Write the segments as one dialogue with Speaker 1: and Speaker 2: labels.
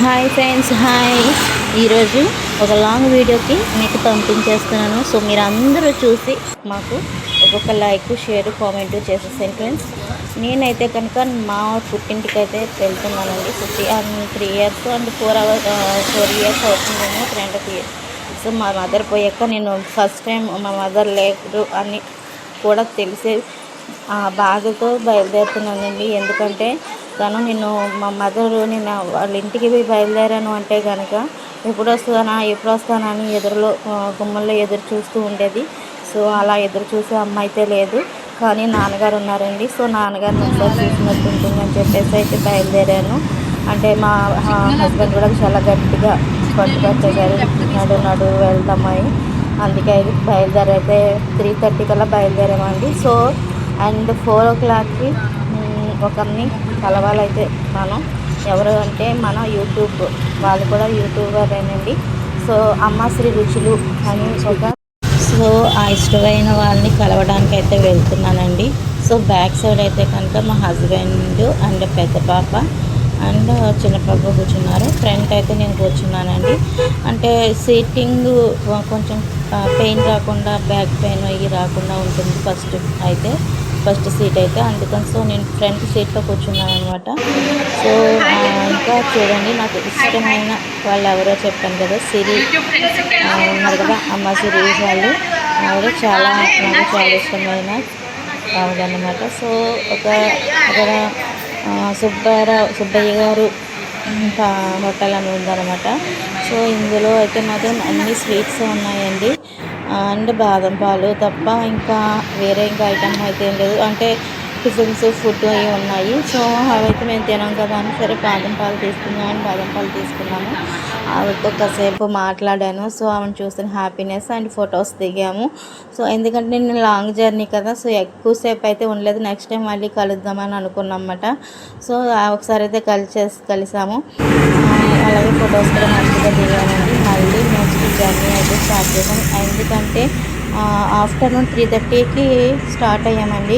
Speaker 1: Hi friends, hi. ఈరోజు ఒక long వీడియోకి మీకు పంపించేస్తున్నాను. సో మీరు అందరూ చూసి మాకు ఒక్కొక్క లైక్, షేర్, కామెంట్ చేసేసాను ఫ్రెండ్స్. నేనైతే కనుక మా పుట్టింటికి అయితే వెళ్తున్నానండి. 3 ఇయర్స్ అండ్ 4 ఇయర్స్ అవుతుందేమో, 3 ఇయర్స్. సో మా మదర్ పోయాక నేను ఫస్ట్ టైం మా మదర్ లేరు అని కూడా తెలిసే బాధతో బయలుదేరుతున్నానండి. ఎందుకంటే నేను మా మదరు నేను వాళ్ళ ఇంటికి పోయి బయలుదేరాను అంటే కనుక ఎప్పుడు వస్తానా అని గుమ్మల్లో ఎదురు చూస్తూ ఉండేది. సో అలా ఎదురు చూసే అమ్మ అయితే లేదు, కానీ నాన్నగారు ఉన్నారండి. సో నాన్నగారిని ఒకసారి చూసినట్టు ఉంటుందని చెప్పేసి అయితే బయలుదేరాను. అంటే మా హస్బెండ్ కూడా చాలా గట్టిగా పట్టుకొచ్చేసారు, నడు వెళ్దామని. అందుకే అయితే బయలుదేరైతే 3:30 కల్లా బయలుదేరామండి. సో అండ్ 4 o'clockకి ఒకరిని కలవాలైతే మనం ఎవరు అంటే మన యూట్యూబ్ వాళ్ళు కూడా యూట్యూబరేనండి. సో అమ్మ శ్రీ రుచులు అని సో ఆ ఇష్టమైన వాళ్ళని కలవడానికి అయితే వెళ్తున్నానండి. సో బ్యాక్ సైడ్ అయితే కనుక మా హస్బెండ్ అండ్ పెద్ద పాప అండ్ చిన్న పాప కూర్చున్నారు. ఫ్రంట్ అయితే నేను కూర్చున్నానండి. అంటే సీటింగ్ కొంచెం పెయిన్ రాకుండా, బ్యాక్ పెయిన్ అయ్యి రాకుండా ఉంటుంది ఫస్ట్ సీట్ అయితే. అందుకని సో నేను ఫ్రంట్ సీట్లో కూర్చున్నాను అనమాట. సో ఇంకా చూడండి, నాకు ఇష్టమైన వాళ్ళు ఎవరో చెప్పాను కదా, ఉన్నారు కదా, అమ్మ సిరి వాళ్ళు. ఆవిడ నాకు చాలా ఇష్టమైన ఆవిడనమాట. సో అక్కడ సుబ్బయ్య గారు హోటల్ అని ఉందన్నమాట. సో ఇందులో అయితే మాత్రం అన్ని స్వీట్స్ ఉన్నాయండి. అండ్ బాదం పాలు తప్ప ఇంకా వేరే ఐటమ్ అయితే ఏం లేదు. అంటే టిఫిన్స్, ఫుడ్ అవి ఉన్నాయి. సో అవైతే మేము తినాం కదా అని సరే బాదం పాలు తీసుకున్నాము. ఆవిడతో కాసేపు మాట్లాడాను. సో ఆమెను చూసిన హ్యాపీనెస్ అండ్ ఫొటోస్ దిగాము. సో ఎందుకంటే నేను లాంగ్ జర్నీ కదా, సో ఎక్కువసేపు అయితే ఉండలేదు. నెక్స్ట్ టైం మళ్ళీ కలుద్దామని అనుకున్నమాట. సో ఒకసారి అయితే కలిసాము. అలాగే ఫొటోస్ కూడా మంచిగా దిగామండి. మళ్ళీ నెక్స్ట్ జర్నీ అయితే స్టార్ట్ చేసాం. ఎందుకంటే ఆఫ్టర్నూన్ 3:30కి స్టార్ట్ అయ్యామండి.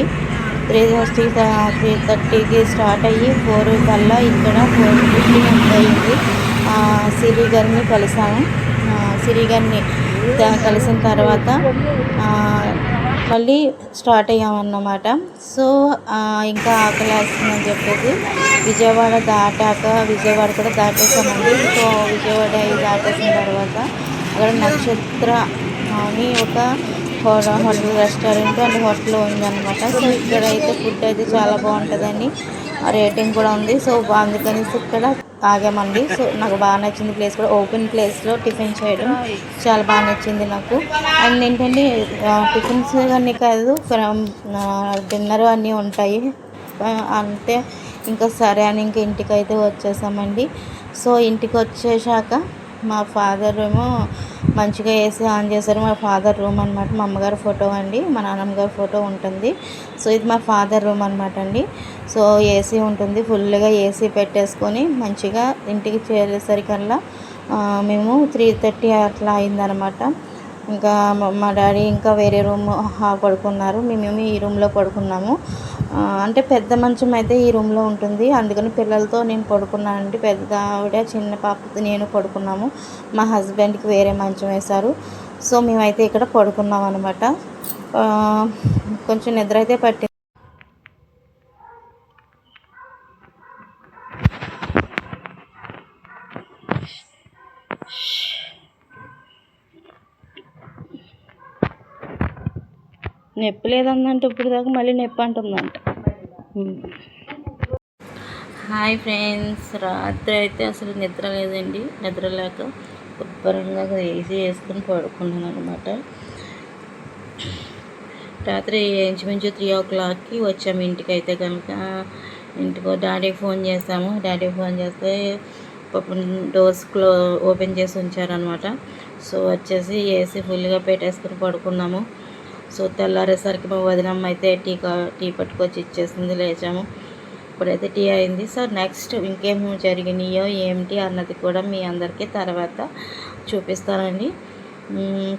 Speaker 1: 3:30కి స్టార్ట్ అయ్యి 4 కల్లా ఇక్కడ 4:50 అయింది. సిరి గారిని కలిసాము. సిరి గారిని కలిసిన తర్వాత మళ్ళీ స్టార్ట్ అయ్యామన్నమాట. సో ఇంకా ఆకలి వేస్తుందని చెప్పేసి విజయవాడ కూడా దాటేసామండి. సో విజయవాడ దాటేసిన తర్వాత అక్కడ నక్షత్ర అని ఒక హోటల్, రెస్టారెంట్ అండ్ హోటల్ ఉందన్నమాట. సో ఇక్కడైతే ఫుడ్ అయితే చాలా బాగుంటుందని రేటింగ్ కూడా ఉంది. సో అందుకని ఇక్కడ ఆగామండి. సో నాకు బాగా నచ్చింది ప్లేస్ కూడా. ఓపెన్ ప్లేస్లో టిఫిన్ చేయడం చాలా బాగా నచ్చింది నాకు. అండ్ ఏంటంటే టిఫిన్స్ అన్నీ కాదు, డిన్నర్ అన్నీ ఉంటాయి. అంతే ఇంకా సరే అని ఇంటికి అయితే వచ్చేసామండి. సో ఇంటికి వచ్చేసాక మా ఫాదర్ ఏమో మంచిగా ఏసీ ఆన్ చేశారు. మా ఫాదర్ రూమ్ అనమాట. మా అమ్మగారి ఫోటో అండి, మా నాన్నమ్మ గారి ఫోటో ఉంటుంది. సో ఇది మా ఫాదర్ రూమ్ అనమాట అండి. సో ఏసీ ఉంటుంది, ఫుల్గా ఏసీ పెట్టేసుకొని మంచిగా ఇంటికి చేరేసరికల్లా మేము 3:30 అట్లా అయిందనమాట. ఇంకా మా డాడీ ఇంకా వేరే రూమ్ పడుకున్నారు. మేము ఈ రూమ్లో పడుకున్నాము. అంటే పెద్ద మంచం అయితే ఈ రూమ్లో ఉంటుంది. అందుకని పిల్లలతో నేను పడుకున్నానండి. పెద్ద ఆవిడ, చిన్న పాపతో నేను పడుకున్నాము. మా హస్బెండ్కి వేరే మంచం వేశారు. సో మేమైతే ఇక్కడ పడుకున్నాం అనమాట. కొంచెం నిద్ర అయితే పట్టింది. నొప్పి లేదందంటే ఇప్పుడు దాకా మళ్ళీ నొప్పి అంటుందంట. హాయ్ ఫ్రెండ్స్, రాత్రి అయితే అసలు నిద్ర లేదండి. నిద్ర లేక శుభ్రంగా ఏసీ వేసుకొని పడుకున్నాను అనమాట. రాత్రి ఇంచుమించు 3 o'clockకి వచ్చాము ఇంటికి. అయితే కనుక డాడీకి ఫోన్ చేసాము. డాడీకి ఫోన్ చేస్తే డోర్స్ ఓపెన్ చేసి ఉంచారనమాట. సో వచ్చేసి ఏసీ ఫుల్గా పెట్టేసుకొని పడుకున్నాము. సో తెల్లారేసరికి మా వదినమ్మ అయితే టీ పట్టుకొచ్చి ఇచ్చేసింది. లేచాము, ఇప్పుడైతే టీ అయింది. సో నెక్స్ట్ ఇంకేం జరిగినాయో ఏమిటి అన్నది కూడా మీ అందరికీ తర్వాత చూపిస్తానండి.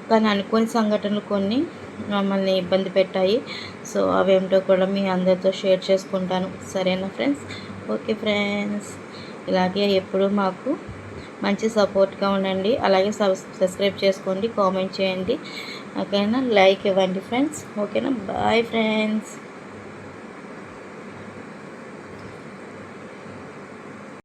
Speaker 1: కానీ అనుకోని సంఘటనలు కొన్ని మమ్మల్ని ఇబ్బంది పెట్టాయి. సో అవేమిటో కూడా మీ అందరితో షేర్ చేసుకుంటాను. సరేనా ఫ్రెండ్స్? ఓకే ఫ్రెండ్స్, ఇలాగే ఎప్పుడూ మాకు మంచి సపోర్ట్గా ఉండండి. అలాగే సబ్స్క్రైబ్ చేసుకోండి, కామెంట్ చేయండి, ఓకేనా, లైక్ ఇవ్వండి ఫ్రెండ్స్. ఓకేనా, బాయ్ ఫ్రెండ్స్.